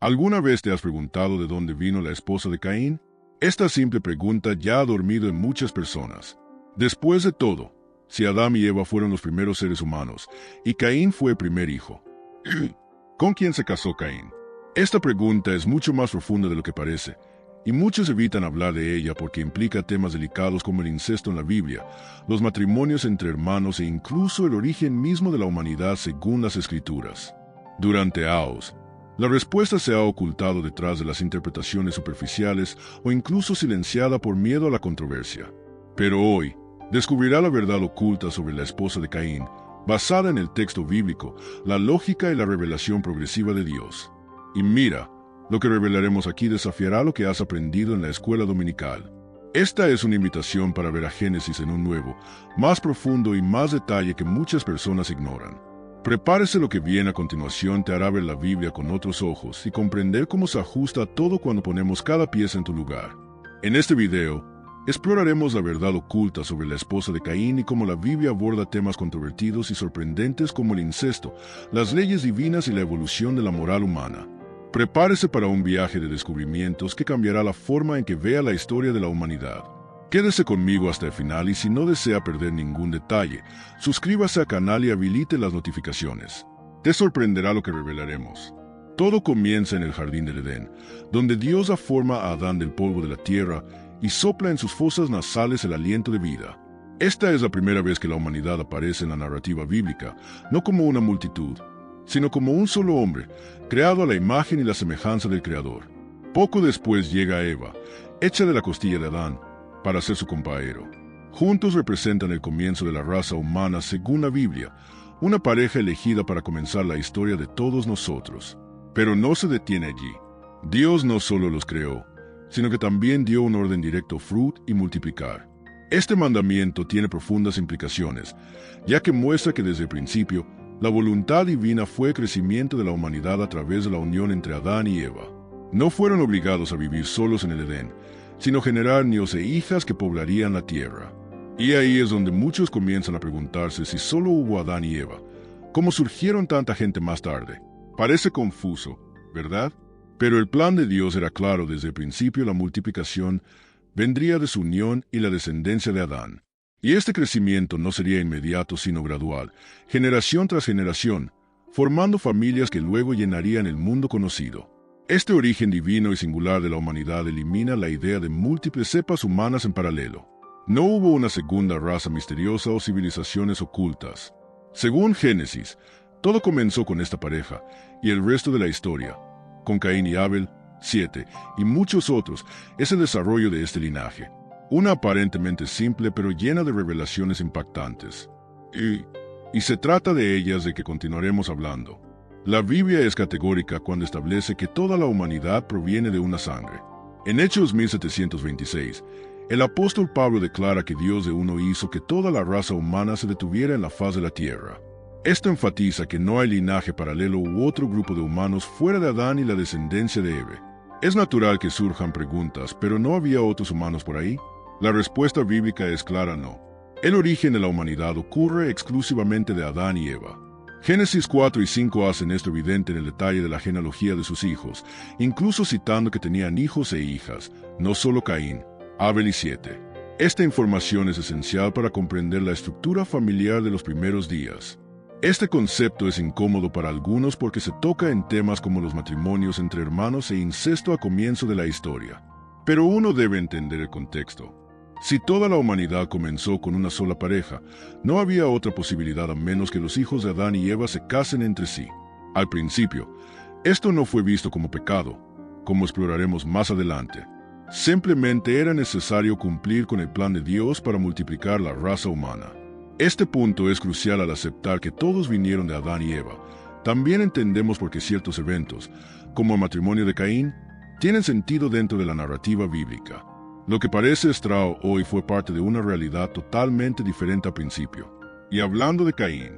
¿Alguna vez te has preguntado de dónde vino la esposa de Caín? Esta simple pregunta ya ha dormido en muchas personas. Después de todo, si Adán y Eva fueron los primeros seres humanos, y Caín fue el primer hijo, ¿con quién se casó Caín? Esta pregunta es mucho más profunda de lo que parece, y muchos evitan hablar de ella porque implica temas delicados como el incesto en la Biblia, los matrimonios entre hermanos e incluso el origen mismo de la humanidad según las Escrituras. Durante años, la respuesta se ha ocultado detrás de las interpretaciones superficiales o incluso silenciada por miedo a la controversia. Pero hoy, descubrirá la verdad oculta sobre la esposa de Caín, basada en el texto bíblico, la lógica y la revelación progresiva de Dios. Y mira, lo que revelaremos aquí desafiará lo que has aprendido en la escuela dominical. Esta es una invitación para ver a Génesis en un nuevo, más profundo y más detalle que muchas personas ignoran. Prepárese, lo que viene a continuación te hará ver la Biblia con otros ojos y comprender cómo se ajusta a todo cuando ponemos cada pieza en tu lugar. En este video, exploraremos la verdad oculta sobre la esposa de Caín y cómo la Biblia aborda temas controvertidos y sorprendentes como el incesto, las leyes divinas y la evolución de la moral humana. Prepárese para un viaje de descubrimientos que cambiará la forma en que vea la historia de la humanidad. Quédese conmigo hasta el final y si no desea perder ningún detalle, suscríbase al canal y habilite las notificaciones. Te sorprenderá lo que revelaremos. Todo comienza en el jardín del Edén, donde Dios da forma a Adán del polvo de la tierra y sopla en sus fosas nasales el aliento de vida. Esta es la primera vez que la humanidad aparece en la narrativa bíblica, no como una multitud, sino como un solo hombre, creado a la imagen y la semejanza del Creador. Poco después llega Eva, hecha de la costilla de Adán, para ser su compañero. Juntos representan el comienzo de la raza humana según la Biblia, una pareja elegida para comenzar la historia de todos nosotros. Pero no se detiene allí. Dios no solo los creó, sino que también dio un orden directo: fruit y multiplicar. Este mandamiento tiene profundas implicaciones, ya que muestra que desde el principio, la voluntad divina fue el crecimiento de la humanidad a través de la unión entre Adán y Eva. No fueron obligados a vivir solos en el Edén, sino generar niños e hijas que poblarían la tierra. Y ahí es donde muchos comienzan a preguntarse si solo hubo Adán y Eva. ¿Cómo surgieron tanta gente más tarde? Parece confuso, ¿verdad? Pero el plan de Dios era claro desde el principio: la multiplicación vendría de su unión y la descendencia de Adán. Y este crecimiento no sería inmediato sino gradual, generación tras generación, formando familias que luego llenarían el mundo conocido. Este origen divino y singular de la humanidad elimina la idea de múltiples cepas humanas en paralelo. No hubo una segunda raza misteriosa o civilizaciones ocultas. Según Génesis, todo comenzó con esta pareja, y el resto de la historia, con Caín y Abel, 7, y muchos otros, es el desarrollo de este linaje. Una aparentemente simple pero llena de revelaciones impactantes. Y se trata de ellas de que continuaremos hablando. La Biblia es categórica cuando establece que toda la humanidad proviene de una sangre. En Hechos 1726, el apóstol Pablo declara que Dios de uno hizo que toda la raza humana se detuviera en la faz de la tierra. Esto enfatiza que no hay linaje paralelo u otro grupo de humanos fuera de Adán y la descendencia de Eva. Es natural que surjan preguntas, ¿pero no había otros humanos por ahí? La respuesta bíblica es clara: no. El origen de la humanidad ocurre exclusivamente de Adán y Eva. Génesis 4 y 5 hacen esto evidente en el detalle de la genealogía de sus hijos, incluso citando que tenían hijos e hijas, no solo Caín, Abel y 7. Esta información es esencial para comprender la estructura familiar de los primeros días. Este concepto es incómodo para algunos porque se toca en temas como los matrimonios entre hermanos e incesto a comienzo de la historia. Pero uno debe entender el contexto. Si toda la humanidad comenzó con una sola pareja, no había otra posibilidad a menos que los hijos de Adán y Eva se casen entre sí. Al principio, esto no fue visto como pecado, como exploraremos más adelante. Simplemente era necesario cumplir con el plan de Dios para multiplicar la raza humana. Este punto es crucial al aceptar que todos vinieron de Adán y Eva. También entendemos por qué ciertos eventos, como el matrimonio de Caín, tienen sentido dentro de la narrativa bíblica. Lo que parece extraño hoy fue parte de una realidad totalmente diferente al principio. Y hablando de Caín,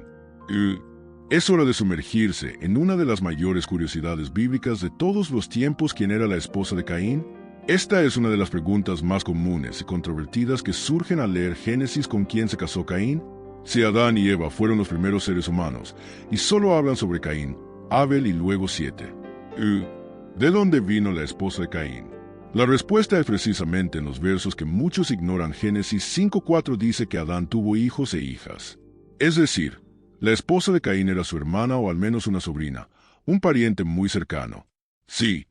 es hora de sumergirse en una de las mayores curiosidades bíblicas de todos los tiempos. ¿Quién era la esposa de Caín? Esta es una de las preguntas más comunes y controvertidas que surgen al leer Génesis. ¿Con quién se casó Caín? Si Adán y Eva fueron los primeros seres humanos, y solo hablan sobre Caín, Abel y luego 7. ¿De dónde vino la esposa de Caín? La respuesta es precisamente en los versos que muchos ignoran. Génesis 5:4 dice que Adán tuvo hijos e hijas. Es decir, la esposa de Caín era su hermana o al menos una sobrina, un pariente muy cercano. Sí,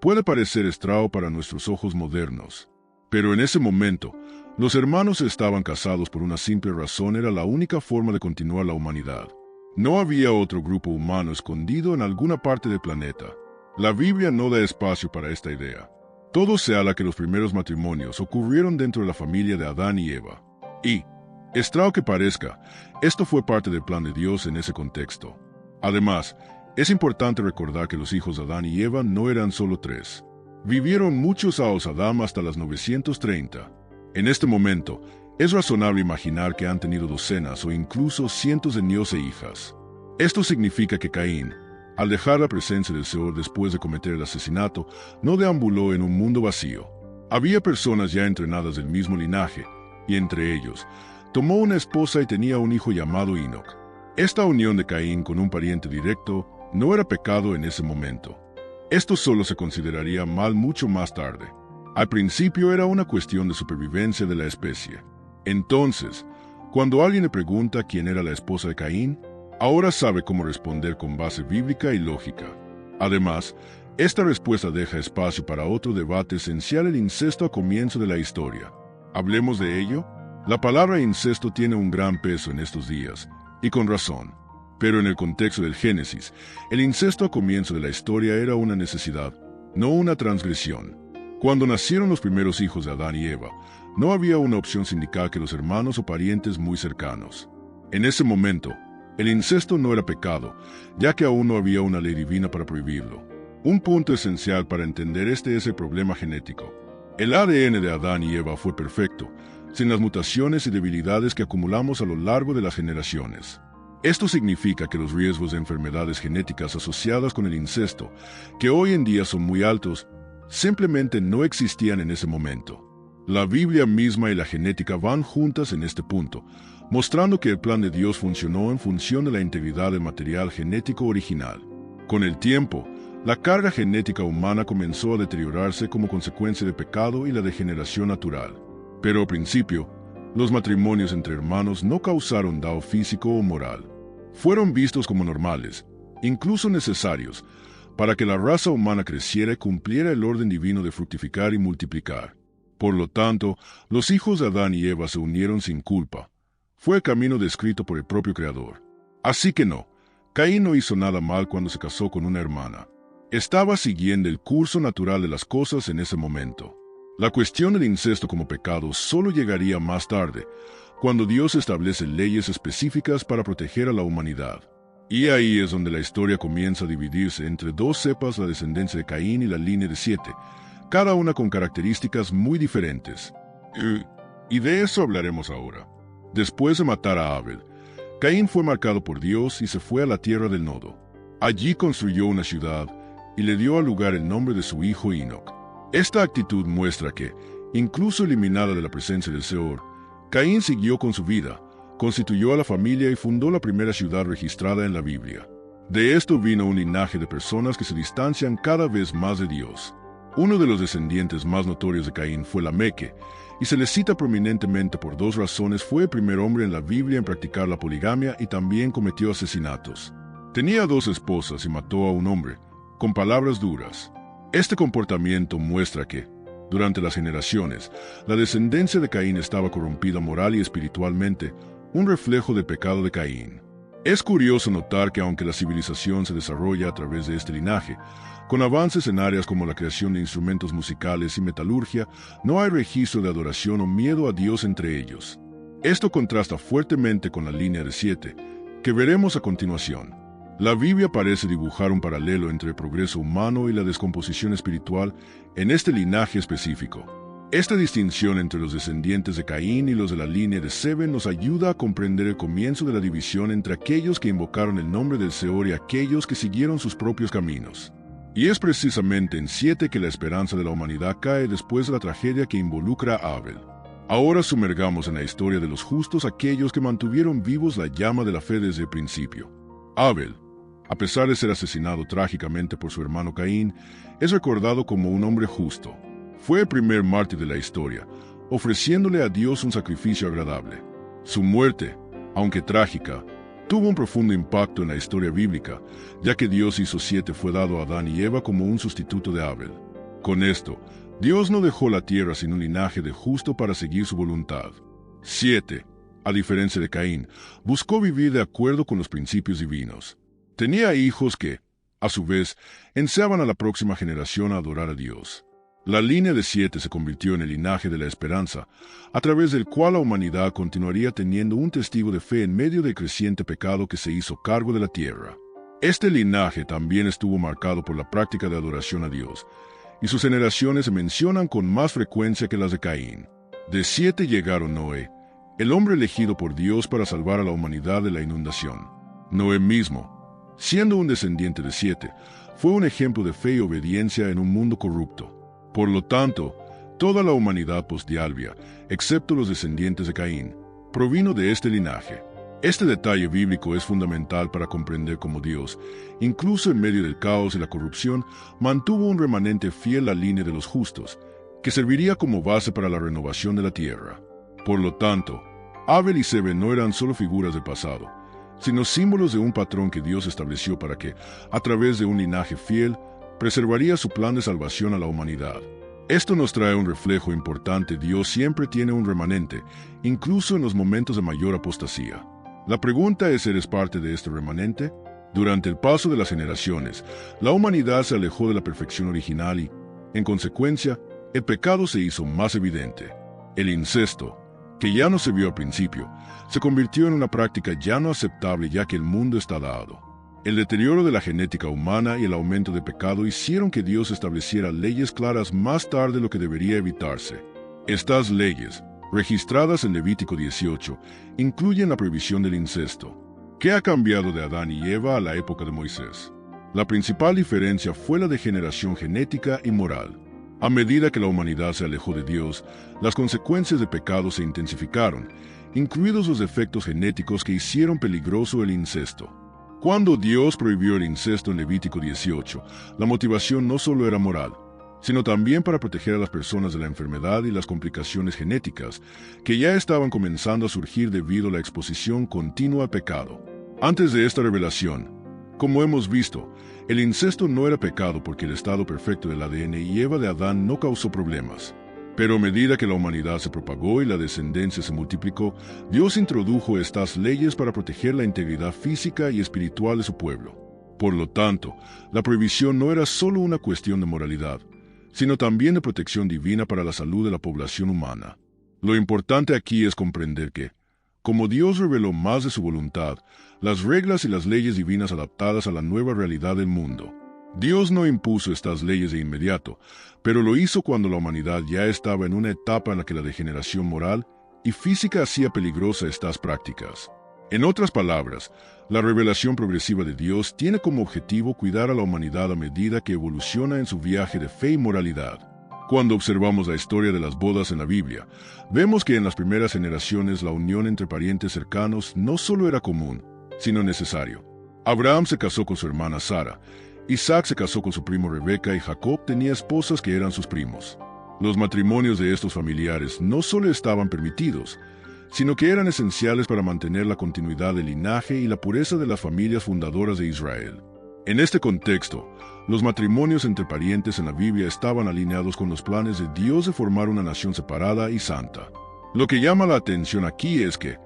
puede parecer extraño para nuestros ojos modernos, pero en ese momento, los hermanos estaban casados por una simple razón. Era la única forma de continuar la humanidad. No había otro grupo humano escondido en alguna parte del planeta. La Biblia no da espacio para esta idea. Todo se habla que los primeros matrimonios ocurrieron dentro de la familia de Adán y Eva. Y, extraño que parezca, esto fue parte del plan de Dios en ese contexto. Además, es importante recordar que los hijos de Adán y Eva no eran solo 3. Vivieron muchos años Adán hasta las 930. En este momento, es razonable imaginar que han tenido docenas o incluso cientos de niños e hijas. Esto significa que Caín, al dejar la presencia del Señor después de cometer el asesinato, no deambuló en un mundo vacío. Había personas ya entrenadas del mismo linaje, y entre ellos, tomó una esposa y tenía un hijo llamado Enoc. Esta unión de Caín con un pariente directo no era pecado en ese momento. Esto solo se consideraría mal mucho más tarde. Al principio era una cuestión de supervivencia de la especie. Entonces, cuando alguien le pregunta quién era la esposa de Caín, ahora sabe cómo responder con base bíblica y lógica. Además, esta respuesta deja espacio para otro debate esencial: el incesto a comienzo de la historia. ¿Hablemos de ello? La palabra incesto tiene un gran peso en estos días, y con razón. Pero en el contexto del Génesis, el incesto a comienzo de la historia era una necesidad, no una transgresión. Cuando nacieron los primeros hijos de Adán y Eva, no había una opción sindical que los hermanos o parientes muy cercanos. En ese momento, el incesto no era pecado, ya que aún no había una ley divina para prohibirlo. Un punto esencial para entender este es el problema genético. El ADN de Adán y Eva fue perfecto, sin las mutaciones y debilidades que acumulamos a lo largo de las generaciones. Esto significa que los riesgos de enfermedades genéticas asociadas con el incesto, que hoy en día son muy altos, simplemente no existían en ese momento. La Biblia misma y la genética van juntas en este punto, mostrando que el plan de Dios funcionó en función de la integridad del material genético original. Con el tiempo, la carga genética humana comenzó a deteriorarse como consecuencia del pecado y la degeneración natural. Pero al principio, los matrimonios entre hermanos no causaron daño físico o moral. Fueron vistos como normales, incluso necesarios, para que la raza humana creciera y cumpliera el orden divino de fructificar y multiplicar. Por lo tanto, los hijos de Adán y Eva se unieron sin culpa. Fue el camino descrito por el propio Creador. Así que no, Caín no hizo nada mal cuando se casó con una hermana. Estaba siguiendo el curso natural de las cosas en ese momento. La cuestión del incesto como pecado solo llegaría más tarde, cuando Dios establece leyes específicas para proteger a la humanidad. Y ahí es donde la historia comienza a dividirse entre 2 cepas: la descendencia de Caín y la línea de 7, cada una con características muy diferentes. Y de eso hablaremos ahora. Después de matar a Abel, Caín fue marcado por Dios y se fue a la tierra del Nodo. Allí construyó una ciudad y le dio al lugar el nombre de su hijo Enoc. Esta actitud muestra que, incluso eliminada de la presencia del Señor, Caín siguió con su vida, constituyó a la familia y fundó la primera ciudad registrada en la Biblia. De esto vino un linaje de personas que se distancian cada vez más de Dios. Uno de los descendientes más notorios de Caín fue Lameque, y se le cita prominentemente por 2 razones. Fue el primer hombre en la Biblia en practicar la poligamia y también cometió asesinatos. Tenía 2 esposas y mató a un hombre, con palabras duras. Este comportamiento muestra que, durante las generaciones, la descendencia de Caín estaba corrompida moral y espiritualmente, un reflejo del pecado de Caín. Es curioso notar que aunque la civilización se desarrolla a través de este linaje, con avances en áreas como la creación de instrumentos musicales y metalurgia, no hay registro de adoración o miedo a Dios entre ellos. Esto contrasta fuertemente con la línea de 7, que veremos a continuación. La Biblia parece dibujar un paralelo entre el progreso humano y la descomposición espiritual en este linaje específico. Esta distinción entre los descendientes de Caín y los de la línea de Sebe nos ayuda a comprender el comienzo de la división entre aquellos que invocaron el nombre del Señor y aquellos que siguieron sus propios caminos. Y es precisamente en 7 que la esperanza de la humanidad cae después de la tragedia que involucra a Abel. Ahora sumergamos en la historia de los justos, aquellos que mantuvieron vivos la llama de la fe desde el principio. Abel, A pesar de ser asesinado trágicamente por su hermano Caín, es recordado como un hombre justo. Fue el primer mártir de la historia, ofreciéndole a Dios un sacrificio agradable. Su muerte, aunque trágica, tuvo un profundo impacto en la historia bíblica, ya que Dios hizo 7 fue dado a Adán y Eva como un sustituto de Abel. Con esto, Dios no dejó la tierra sin un linaje de justo para seguir su voluntad. 7, a diferencia de Caín, buscó vivir de acuerdo con los principios divinos. Tenía hijos que, a su vez, enseñaban a la próxima generación a adorar a Dios. La línea de 7 se convirtió en el linaje de la esperanza, a través del cual la humanidad continuaría teniendo un testigo de fe en medio del creciente pecado que se hizo cargo de la tierra. Este linaje también estuvo marcado por la práctica de adoración a Dios, y sus generaciones se mencionan con más frecuencia que las de Caín. De 7 llegaron Noé, el hombre elegido por Dios para salvar a la humanidad de la inundación. Noé mismo, siendo un descendiente de 7, fue un ejemplo de fe y obediencia en un mundo corrupto. Por lo tanto, toda la humanidad postdialvia, excepto los descendientes de Caín, provino de este linaje. Este detalle bíblico es fundamental para comprender cómo Dios, incluso en medio del caos y la corrupción, mantuvo un remanente fiel a la línea de los justos, que serviría como base para la renovación de la tierra. Por lo tanto, Abel y Sebe no eran solo figuras del pasado, sino símbolos de un patrón que Dios estableció para que, a través de un linaje fiel, preservaría su plan de salvación a la humanidad. Esto nos trae un reflejo importante: Dios siempre tiene un remanente, incluso en los momentos de mayor apostasía. La pregunta es: ¿eres parte de este remanente? Durante el paso de las generaciones, la humanidad se alejó de la perfección original y, en consecuencia, el pecado se hizo más evidente. El incesto, que ya no se vio al principio, se convirtió en una práctica ya no aceptable ya que el mundo está dado. El deterioro de la genética humana y el aumento de pecado hicieron que Dios estableciera leyes claras más tarde de lo que debería evitarse. Estas leyes, registradas en Levítico 18, incluyen la prohibición del incesto. ¿Qué ha cambiado de Adán y Eva a la época de Moisés? La principal diferencia fue la degeneración genética y moral. A medida que la humanidad se alejó de Dios, las consecuencias de pecado se intensificaron, incluidos los efectos genéticos que hicieron peligroso el incesto. Cuando Dios prohibió el incesto en Levítico 18, la motivación no solo era moral, sino también para proteger a las personas de la enfermedad y las complicaciones genéticas que ya estaban comenzando a surgir debido a la exposición continua al pecado. Antes de esta revelación, como hemos visto, el incesto no era pecado porque el estado perfecto del ADN y Eva de Adán no causó problemas. Pero a medida que la humanidad se propagó y la descendencia se multiplicó, Dios introdujo estas leyes para proteger la integridad física y espiritual de su pueblo. Por lo tanto, la prohibición no era solo una cuestión de moralidad, sino también de protección divina para la salud de la población humana. Lo importante aquí es comprender que, como Dios reveló más de su voluntad, las reglas y las leyes divinas adaptadas a la nueva realidad del mundo. Dios no impuso estas leyes de inmediato, pero lo hizo cuando la humanidad ya estaba en una etapa en la que la degeneración moral y física hacía peligrosa estas prácticas. En otras palabras, la revelación progresiva de Dios tiene como objetivo cuidar a la humanidad a medida que evoluciona en su viaje de fe y moralidad. Cuando observamos la historia de las bodas en la Biblia, vemos que en las primeras generaciones la unión entre parientes cercanos no solo era común, sino necesario. Abraham se casó con su hermana Sara, Isaac se casó con su primo Rebeca y Jacob tenía esposas que eran sus primos. Los matrimonios de estos familiares no solo estaban permitidos, sino que eran esenciales para mantener la continuidad del linaje y la pureza de las familias fundadoras de Israel. En este contexto, los matrimonios entre parientes en la Biblia estaban alineados con los planes de Dios de formar una nación separada y santa. Lo que llama la atención aquí es que,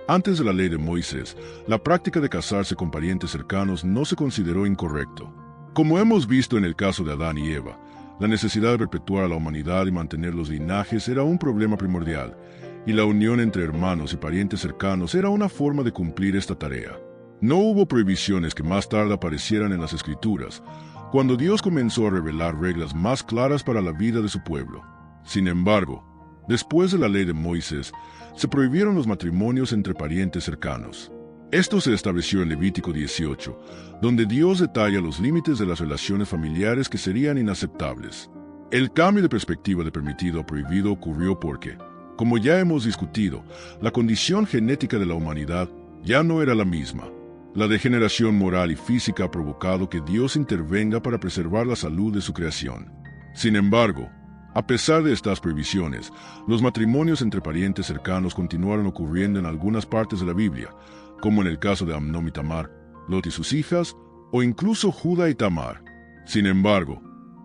antes de la ley de Moisés, la práctica de casarse con parientes cercanos no se consideró incorrecto. Como hemos visto en el caso de Adán y Eva, la necesidad de perpetuar a la humanidad y mantener los linajes era un problema primordial, y la unión entre hermanos y parientes cercanos era una forma de cumplir esta tarea. No hubo prohibiciones que más tarde aparecieran en las Escrituras, cuando Dios comenzó a revelar reglas más claras para la vida de su pueblo. Sin embargo, después de la ley de Moisés, se prohibieron los matrimonios entre parientes cercanos. Esto se estableció en Levítico 18, donde Dios detalla los límites de las relaciones familiares que serían inaceptables. El cambio de perspectiva de permitido a prohibido ocurrió porque, como ya hemos discutido, la condición genética de la humanidad ya no era la misma. La degeneración moral y física ha provocado que Dios intervenga para preservar la salud de su creación. Sin embargo, a pesar de estas prohibiciones, los matrimonios entre parientes cercanos continuaron ocurriendo en algunas partes de la Biblia, como en el caso de Amnón y Tamar, Lot y sus hijas, o incluso Judá y Tamar. Sin embargo,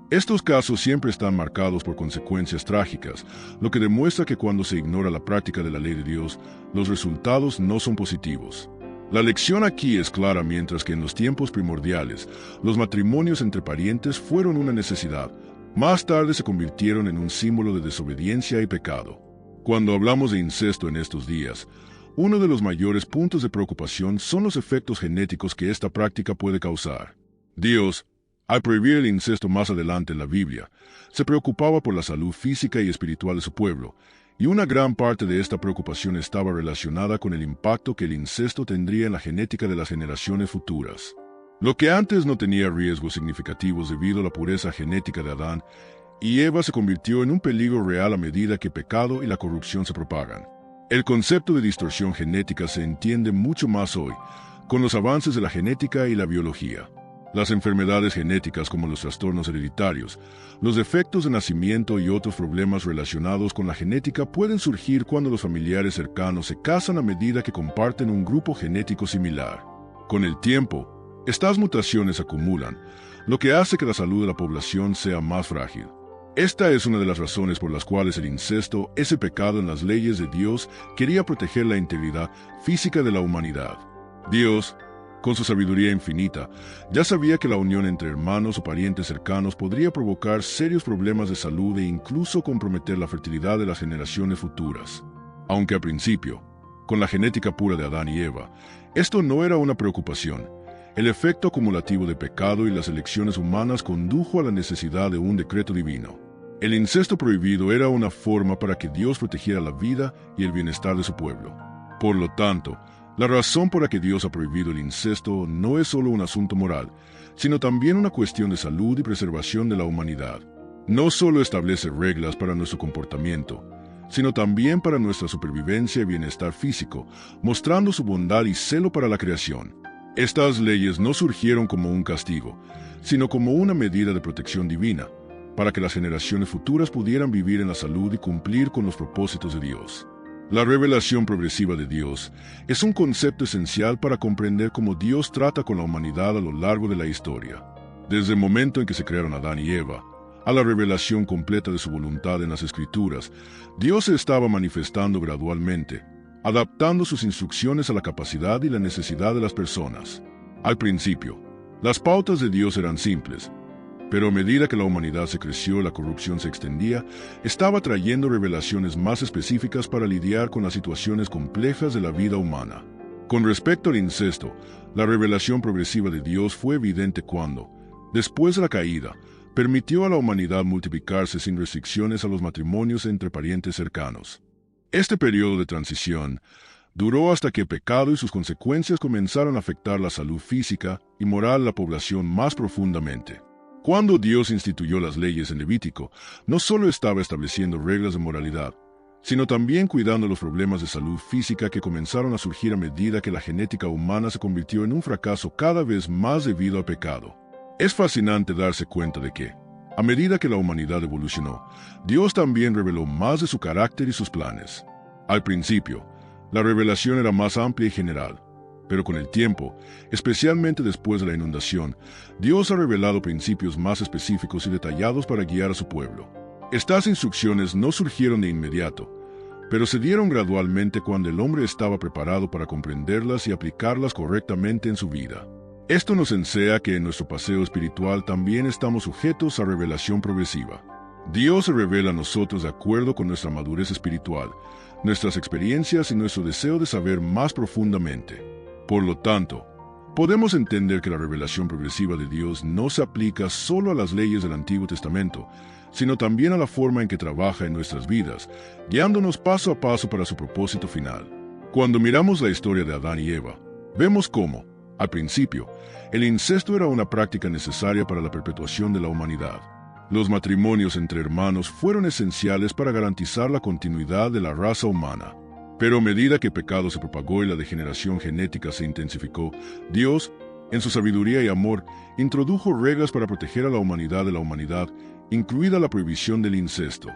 estos casos siempre están marcados por consecuencias trágicas, lo que demuestra que cuando se ignora la práctica de la ley de Dios, los resultados no son positivos. La lección aquí es clara. Mientras que en los tiempos primordiales, los matrimonios entre parientes fueron una necesidad, más tarde se convirtieron en un símbolo de desobediencia y pecado. Cuando hablamos de incesto en estos días, uno de los mayores puntos de preocupación son los efectos genéticos que esta práctica puede causar. Dios, al prohibir el incesto más adelante en la Biblia, se preocupaba por la salud física y espiritual de su pueblo, y una gran parte de esta preocupación estaba relacionada con el impacto que el incesto tendría en la genética de las generaciones futuras. Lo que antes no tenía riesgos significativos debido a la pureza genética de Adán y Eva se convirtió en un peligro real a medida que el pecado y la corrupción se propagan. El concepto de distorsión genética se entiende mucho más hoy, con los avances de la genética y la biología. Las enfermedades genéticas como los trastornos hereditarios, los defectos de nacimiento y otros problemas relacionados con la genética pueden surgir cuando los familiares cercanos se casan a medida que comparten un grupo genético similar. Con el tiempo, estas mutaciones acumulan, lo que hace que la salud de la población sea más frágil. Esta es una de las razones por las cuales el incesto, ese pecado en las leyes de Dios, quería proteger la integridad física de la humanidad. Dios, con su sabiduría infinita, ya sabía que la unión entre hermanos o parientes cercanos podría provocar serios problemas de salud e incluso comprometer la fertilidad de las generaciones futuras. Aunque al principio, con la genética pura de Adán y Eva, esto no era una preocupación. El efecto acumulativo de pecado y las elecciones humanas condujo a la necesidad de un decreto divino. El incesto prohibido era una forma para que Dios protegiera la vida y el bienestar de su pueblo. Por lo tanto, la razón por la que Dios ha prohibido el incesto no es solo un asunto moral, sino también una cuestión de salud y preservación de la humanidad. No solo establece reglas para nuestro comportamiento, sino también para nuestra supervivencia y bienestar físico, mostrando su bondad y celo para la creación. Estas leyes no surgieron como un castigo, sino como una medida de protección divina, para que las generaciones futuras pudieran vivir en la salud y cumplir con los propósitos de Dios. La revelación progresiva de Dios es un concepto esencial para comprender cómo Dios trata con la humanidad a lo largo de la historia. Desde el momento en que se crearon Adán y Eva, a la revelación completa de su voluntad en las Escrituras, Dios se estaba manifestando gradualmente, adaptando sus instrucciones a la capacidad y la necesidad de las personas. Al principio, las pautas de Dios eran simples, pero a medida que la humanidad se creció y la corrupción se extendía, estaba trayendo revelaciones más específicas para lidiar con las situaciones complejas de la vida humana. Con respecto al incesto, la revelación progresiva de Dios fue evidente cuando, después de la caída, permitió a la humanidad multiplicarse sin restricciones a los matrimonios entre parientes cercanos. Este periodo de transición duró hasta que el pecado y sus consecuencias comenzaron a afectar la salud física y moral de la población más profundamente. Cuando Dios instituyó las leyes en Levítico, no solo estaba estableciendo reglas de moralidad, sino también cuidando los problemas de salud física que comenzaron a surgir a medida que la genética humana se convirtió en un fracaso cada vez más debido al pecado. Es fascinante darse cuenta de que, a medida que la humanidad evolucionó, Dios también reveló más de su carácter y sus planes. Al principio, la revelación era más amplia y general, pero con el tiempo, especialmente después de la inundación, Dios ha revelado principios más específicos y detallados para guiar a su pueblo. Estas instrucciones no surgieron de inmediato, pero se dieron gradualmente cuando el hombre estaba preparado para comprenderlas y aplicarlas correctamente en su vida. Esto nos enseña que en nuestro paseo espiritual también estamos sujetos a revelación progresiva. Dios se revela a nosotros de acuerdo con nuestra madurez espiritual, nuestras experiencias y nuestro deseo de saber más profundamente. Por lo tanto, podemos entender que la revelación progresiva de Dios no se aplica solo a las leyes del Antiguo Testamento, sino también a la forma en que trabaja en nuestras vidas, guiándonos paso a paso para su propósito final. Cuando miramos la historia de Adán y Eva, vemos cómo, al principio, el incesto era una práctica necesaria para la perpetuación de la humanidad. Los matrimonios entre hermanos fueron esenciales para garantizar la continuidad de la raza humana. Pero a medida que el pecado se propagó y la degeneración genética se intensificó, Dios, en su sabiduría y amor, introdujo reglas para proteger a la humanidad de la humanidad, incluida la prohibición del incesto.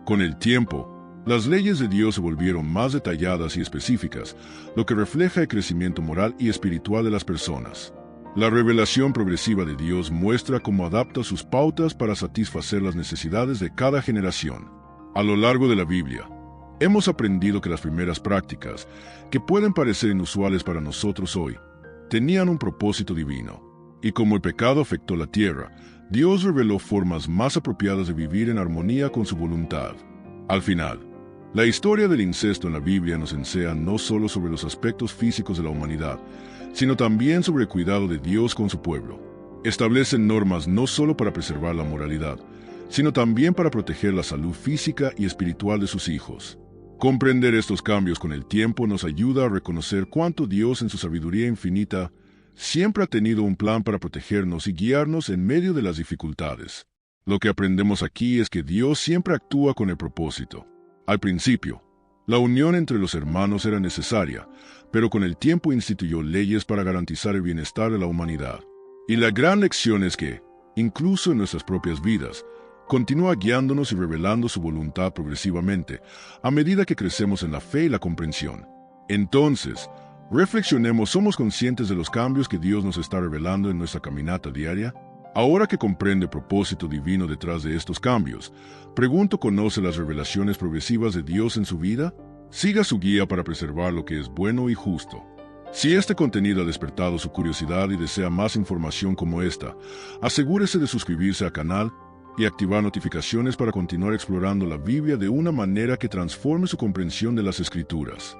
Con el tiempo, las leyes de Dios se volvieron más detalladas y específicas, lo que refleja el crecimiento moral y espiritual de las personas. La revelación progresiva de Dios muestra cómo adapta sus pautas para satisfacer las necesidades de cada generación. A lo largo de la Biblia, hemos aprendido que las primeras prácticas, que pueden parecer inusuales para nosotros hoy, tenían un propósito divino. Y como el pecado afectó la tierra, Dios reveló formas más apropiadas de vivir en armonía con su voluntad. Al final, la historia del incesto en la Biblia nos enseña no solo sobre los aspectos físicos de la humanidad, sino también sobre el cuidado de Dios con su pueblo. Establecen normas no solo para preservar la moralidad, sino también para proteger la salud física y espiritual de sus hijos. Comprender estos cambios con el tiempo nos ayuda a reconocer cuánto Dios en su sabiduría infinita siempre ha tenido un plan para protegernos y guiarnos en medio de las dificultades. Lo que aprendemos aquí es que Dios siempre actúa con el propósito. Al principio, la unión entre los hermanos era necesaria, pero con el tiempo instituyó leyes para garantizar el bienestar de la humanidad. Y la gran lección es que, incluso en nuestras propias vidas, continúa guiándonos y revelando su voluntad progresivamente, a medida que crecemos en la fe y la comprensión. Entonces, reflexionemos, ¿somos conscientes de los cambios que Dios nos está revelando en nuestra caminata diaria? Ahora que comprende el propósito divino detrás de estos cambios, pregunto, ¿conoce las revelaciones progresivas de Dios en su vida? Siga su guía para preservar lo que es bueno y justo. Si este contenido ha despertado su curiosidad y desea más información como esta, asegúrese de suscribirse al canal y activar notificaciones para continuar explorando la Biblia de una manera que transforme su comprensión de las Escrituras.